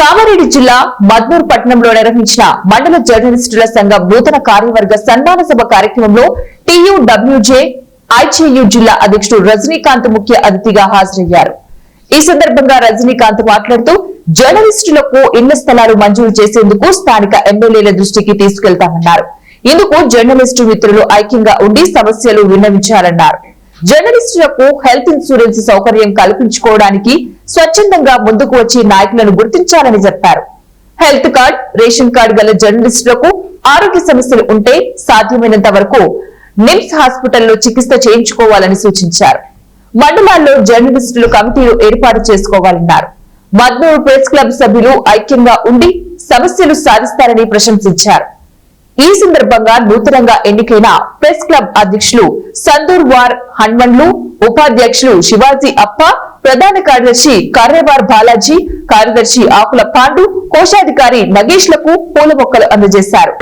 కామారెడ్డి జిల్లా మద్నూర్ పట్టణంలో నిర్వహించిన మండల జర్నలిస్టుల సంఘం నూతన కార్యవర్గ సన్మాన సభ కార్యక్రమంలో టీయూడబ్ల్యూజే ఐజేయూ జిల్లా అధ్యక్షుడు రజనీకాంత్ ముఖ్య అతిథిగా హాజరయ్యారు. ఈ సందర్భంగా రజనీకాంత్ మాట్లాడుతూ జర్నలిస్టులకు ఇళ్ల స్థలాలు మంజూరు చేసేందుకు స్థానిక ఎమ్మెల్యేల దృష్టికి తీసుకెళ్తామన్నారు. ఇందుకు జర్నలిస్టు మిత్రులు ఐక్యంగా ఉండి సమస్యలు విన్నవించాలన్నారు. జర్నలిస్టులకు హెల్త్ ఇన్సూరెన్స్ సౌకర్యం కల్పించుకోవడానికి స్వచ్ఛందంగా ముందుకు వచ్చి నాయకులను గుర్తించాలని చెప్పారు. హెల్త్ కార్డ్, రేషన్ కార్డు గల జర్నలిస్టులకు ఆరోగ్య సమస్యలు ఉంటే సాధ్యమైనంత వరకు నిమ్స్ హాస్పిటల్లో చికిత్స చేయించుకోవాలని సూచించారు. మండలాల్లో జర్నలిస్టులు కమిటీలు ఏర్పాటు చేసుకోవాలన్నారు. మద్నూర్ ప్రెస్ క్లబ్ సభ్యులు ఐక్యంగా ఉండి సమస్యలు సాధిస్తారని ప్రశంసించారు. ఈ సందర్భంగా నూతనంగా ఎన్నికైన ప్రెస్ క్లబ్ అధ్యక్షులు సందూర్వార్ హన్మన్లు, ఉపాధ్యక్షులు శివాజీ అప్ప, ప్రధాన కార్యదర్శి కర్రేవార్ బాలాజీ, కార్యదర్శి ఆకుల పాండు, కోశాధికారి నగేష్ లకు పూల మొక్కలు అందజేశారు.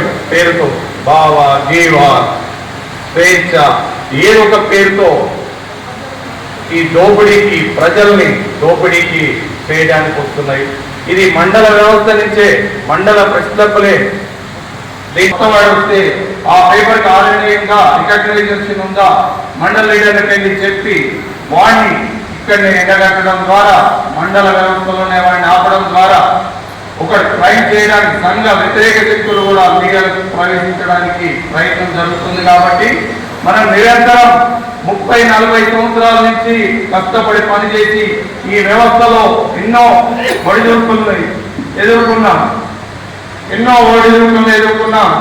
ఈ దోపిడీకి ప్రజల్ని దోపిడీకి చేయడానికి వస్తున్నాయి. ఇది మండల వ్యవస్థ నుంచే మండల ప్రెస్ క్లబ్లే వస్తే ఆ పేపర్ కి ఆధునికంగా రికగ్నైజేషన్ ఉందా మండల లీడర్లకు వెళ్ళి చెప్పి వాడిని ఇక్కడనే ఎండగట్టడం ద్వారా మండల వ్యవస్థలోనే వాడిని ఆపడం ద్వారా ఒక ట్రైన్ చేయడానికి సంఘ వ్యతిరేక శక్తులు కూడా మీడియాలకు ప్రవేశించడానికి ప్రయత్నం జరుగుతుంది. కాబట్టి మనం నిరంతరం 30-40 సంవత్సరాల నుంచి కష్టపడి పనిచేసి ఈ వ్యవస్థలో ఎన్నో ఒడిదుడుకులను ఎదుర్కొన్నాం.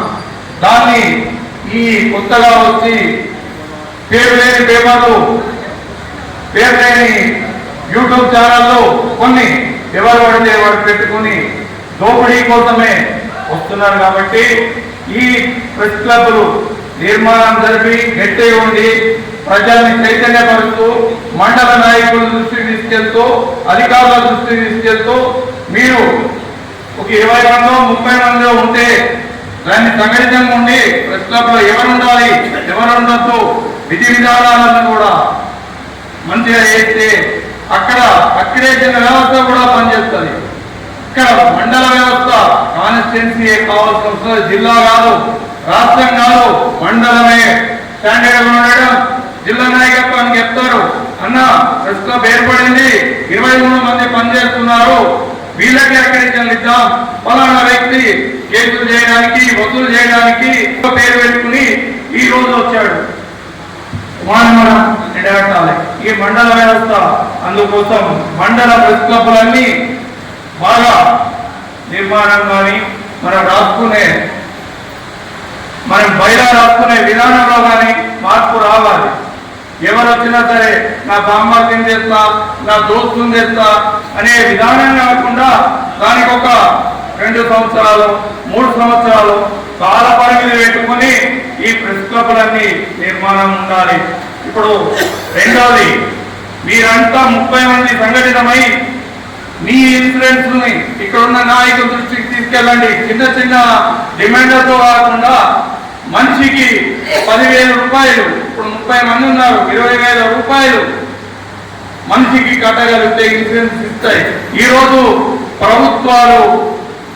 దాన్ని ఈ కొత్తగా వచ్చి పేరు లేని పేపర్లు, పేరు లేని యూట్యూబ్ ఛానళ్ళు కొన్ని ఎవరు పడితే వాడు పెట్టుకుని దోపిడీ కోసమే వస్తున్నారు. కాబట్టి ఈ ప్రెస్ క్లబ్లు నిర్మాణం జరిపి గట్టి ఉండి ప్రజల్ని చైతన్యపరుస్తూ మండల నాయకుల దృష్టికి తీసుకెళ్తూ అధికారుల దృష్టికి తీసుకెళ్తూ మీరు ఒక 20 మందో 30 మందో ఉంటే దాన్ని సంఘటితంగా ఉండి ప్రెస్ క్లబ్ లో ఎవరు ఉండాలి ఎవరు ఉండొద్దు విధి విధానాలను కూడా మంచిగా చేస్తే అక్కడే వ్యవస్థ కూడా పనిచేస్తుంది. ఇక్కడ మండల వ్యవస్థ కాన్స్టిట్యున్సీ కావాల్సిన వస్తుంది. జిల్లా కాదు, రాష్ట్రం కాదు, మండలమే స్టాండర్డ్ ఉండడం. జిల్లా నాయకత్వానికి చెప్తారు, అన్న ప్రెస్ క్లబ్ ఏర్పడింది, 23 మంది పనిచేస్తున్నారు, వీళ్ళకి అక్రెడిటేషన్ ఇద్దాం, ఫలానా వ్యక్తి కేసులు చేయడానికి వసూలు చేయడానికి పేరు పెట్టుకుని ఈ రోజు వచ్చాడు మనం ఎడగట్టాలి. ఈ మండల వ్యవస్థ అందుకోసం మండల ప్రెస్ క్లబ్లన్నీ బాగా నిర్మాణం కానీ మనం బయట రాసుకునే విధానంలో కానీ మార్పు రావాలి. ఎవరు వచ్చినా సరే నా బామ్మర్తిని చేస్తా, నా దోస్తుని చేస్తా అనే విధానం కాకుండా దానికి ఒక 2 సంవత్సరాలు 3 సంవత్సరాలు కాల పరిమితి పెట్టుకుని ఈ ప్రెస్ క్లబ్లన్నీ నిర్మాణం ఉండాలి. ఇప్పుడు రెండోది, మీరంతా 30 మంది సంఘటితమై మీ ఇన్సూరెన్స్ ని ఇక్కడున్న నాయకుల దృష్టికి తీసుకెళ్ళండి. చిన్న డిమాండ్లతో కాకుండా మనిషికి 10,000 రూపాయలు, ఇప్పుడు 30 మంది ఉన్నారు, 20,000 రూపాయలు మనిషికి కట్టగలిగితే ఇన్సూరెన్స్ ఇస్తాయి. ఈరోజు ప్రభుత్వాలు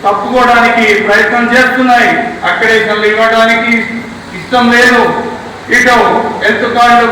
తప్పుకోవడానికి ప్రయత్నం చేస్తున్నాయి. అక్రెడిటేషన్లు ఇవ్వడానికి ఇష్టం లేదు. ఇటు హెల్త్ కార్డు